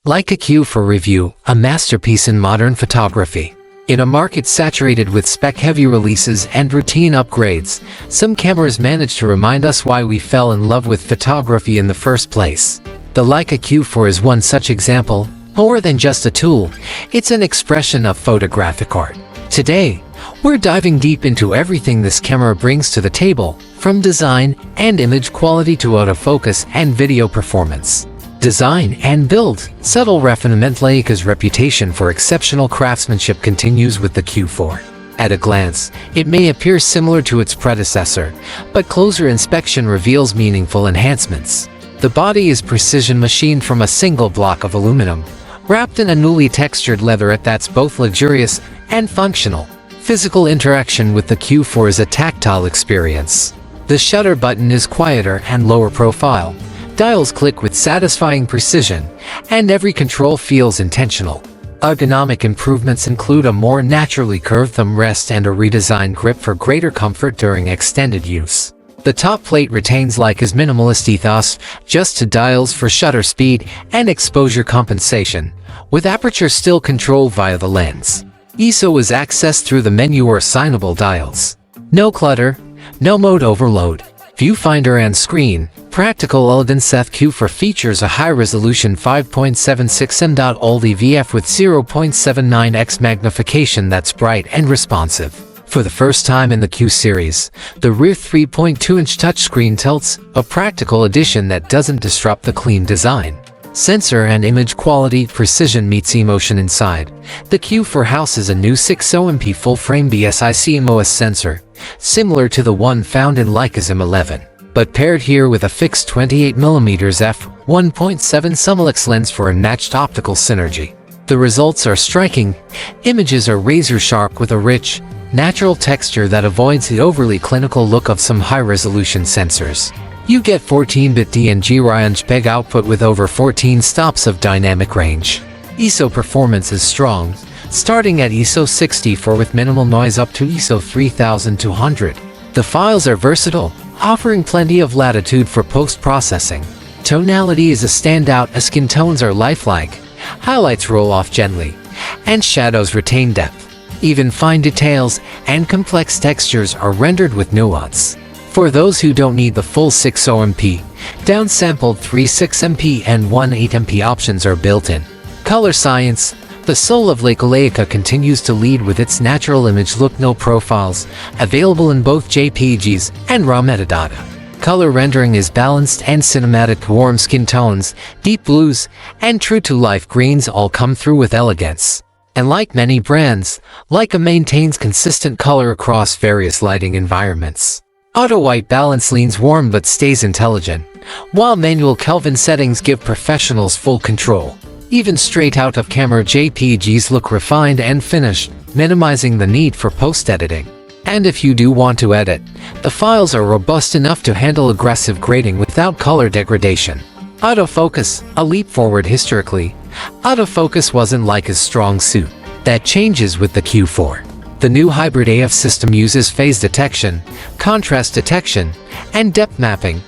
Leica Q4 review, a masterpiece in modern photography. In a market saturated with spec-heavy releases and routine upgrades, some cameras manage to remind us why we fell in love with photography in the first place. The Leica Q4 is one such example. More than just a tool, it's an expression of photographic art. Today, we're diving deep into everything this camera brings to the table, from design and image quality to autofocus and video performance. Design and build. Subtle refinement. Leica's reputation for exceptional craftsmanship continues with the Q4. At a glance, it may appear similar to its predecessor, but closer inspection reveals meaningful enhancements. The body is precision machined from a single block of aluminum, wrapped in a newly textured leather that's both luxurious and functional. Physical interaction with the Q4 is a tactile experience. The shutter button is quieter and lower profile. Dials click with satisfying precision, and every control feels intentional. Ergonomic improvements include a more naturally curved thumb rest and a redesigned grip for greater comfort during extended use. The top plate retains Leica's minimalist ethos, just two dials for shutter speed and exposure compensation, with aperture still controlled via the lens. ISO is accessed through the menu or assignable dials. No clutter, no mode overload. Viewfinder and screen. Practical elegance. Q4 features a high-resolution 5.76 OLED with 0.79x magnification that's bright and responsive. For the first time in the Q series, the rear 3.2-inch touchscreen tilts, a practical addition that doesn't disrupt the clean design. Sensor and image quality. Precision meets emotion inside. The Q4 houses a new 6-MP full-frame BSI CMOS sensor, similar to the one found in Leica's M11, but paired here with a fixed 28mm f1.7 Sumlex lens for unmatched optical synergy. The results are striking. Images are razor-sharp with a rich, natural texture that avoids the overly clinical look of some high-resolution sensors. You get 14-bit DNG JPEG output with over 14 stops of dynamic range. ISO performance is strong, starting at ISO 64 with minimal noise up to ISO 3200. The files are versatile, offering plenty of latitude for post-processing. Tonality is a standout as skin tones are lifelike, highlights roll off gently, and shadows retain depth. Even fine details and complex textures are rendered with nuance. For those who don't need the full 6-MP, downsampled 3.6-MP and 1.8-MP options are built in. Color science. The soul of Leica continues to lead with its natural image look. No profiles, available in both JPGs and RAW metadata. Color rendering is balanced and cinematic. Warm skin tones, deep blues, and true-to-life greens all come through with elegance. And like many brands, Leica maintains consistent color across various lighting environments. Auto-white balance leans warm but stays intelligent, while manual Kelvin settings give professionals full control. Even straight-out-of-camera JPGs look refined and finished, minimizing the need for post-editing. And if you do want to edit, the files are robust enough to handle aggressive grading without color degradation. Autofocus, a leap forward historically. Autofocus wasn't Leica's strong suit. That changes with the Q4. The new hybrid AF system uses phase detection, contrast detection, and depth mapping,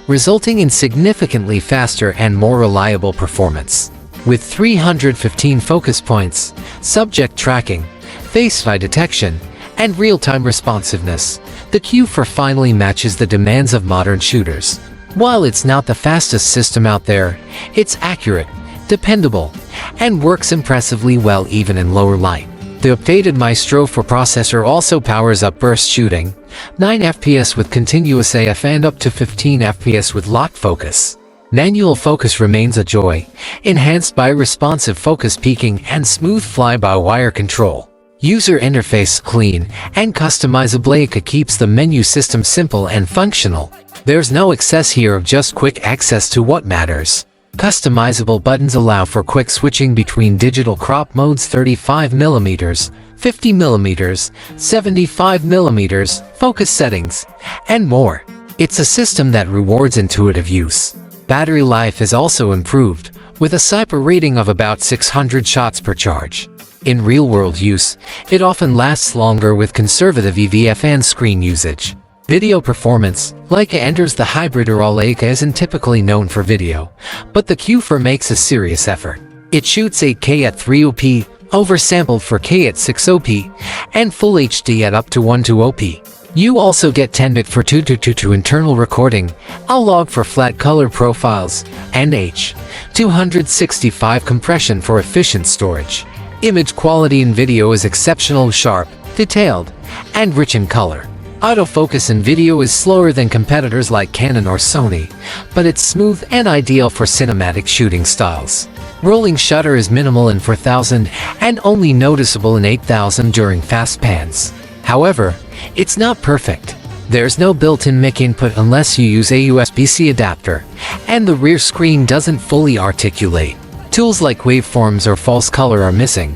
resulting in significantly faster and more reliable performance. With 315 focus points, subject tracking, face eye detection, and real-time responsiveness, the Q4 finally matches the demands of modern shooters. While it's not the fastest system out there, it's accurate, dependable, and works impressively well even in lower light. The updated Maestro 4 processor also powers up burst shooting, 9 FPS with continuous AF and up to 15 FPS with locked focus. Manual focus remains a joy, enhanced by responsive focus peaking and smooth fly-by-wire control. User interface clean and customizable. Leica keeps the menu system simple and functional. There's no excess here of just quick access to what matters. Customizable buttons allow for quick switching between digital crop modes 35mm, 50mm, 75mm, focus settings, and more. It's a system that rewards intuitive use. Battery life is also improved, with a CIPER rating of about 600 shots per charge. In real-world use, it often lasts longer with conservative EVF and screen usage. Video performance. Leica enters the hybrid era. Leica isn't typically known for video, but the Q4 makes a serious effort. It shoots 8K at 3OP, oversampled 4K at 6OP, and Full HD at up to 120p. You also get 10-bit for 222 internal recording, a log for flat color profiles, and H.265 compression for efficient storage. Image quality in video is exceptional, sharp, detailed, and rich in color. Autofocus in video is slower than competitors like Canon or Sony, but it's smooth and ideal for cinematic shooting styles. Rolling shutter is minimal in 4000 and only noticeable in 8000 during fast pans. However, it's not perfect. There's no built-in mic input unless you use a USB-C adapter, and the rear screen doesn't fully articulate. Tools like waveforms or false color are missing,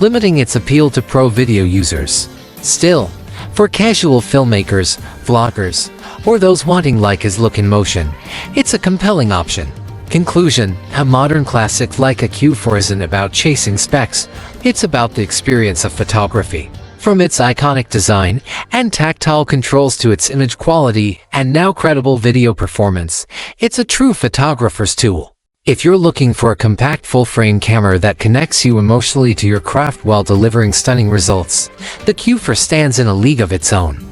limiting its appeal to pro video users. Still, for casual filmmakers, vloggers, or those wanting Leica's look in motion, it's a compelling option. Conclusion: a modern classic Leica Q4 isn't about chasing specs, it's about the experience of photography. From its iconic design and tactile controls to its image quality and now credible video performance, it's a true photographer's tool. If you're looking for a compact full-frame camera that connects you emotionally to your craft while delivering stunning results, the Q4 stands in a league of its own.